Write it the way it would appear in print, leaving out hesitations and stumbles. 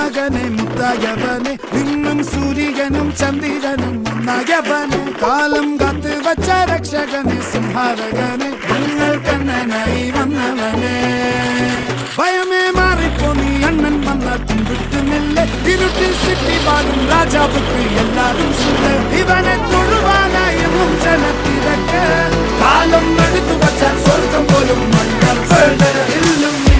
മകനെ മുത്തായവനെ ഇന്നും സൂര്യനും ചന്ദ്രനും ഒന്നായവനെ കാലം കാത്ത് വച്ച രക്ഷകനെ സംഹാരകനെ നിങ്ങൾ കണ്ണനായി വന്നവനെ ഭയമേ മാറിപ്പോ നീ അണ്ണൻ വന്നാൽ പിൻവിട്ടുന്നില്ല ഇരുട്ടിൽ സിറ്റി വാഴും രാജാവുക്ക് എല്ലാരും സുഖ ഇവനെ തൊഴുവാനായി ജനത്തിരക്ക് കാലം എടുത്തു വച്ചാൽ സ്വർഗം പോലും മണ്ണ ഇല്ലും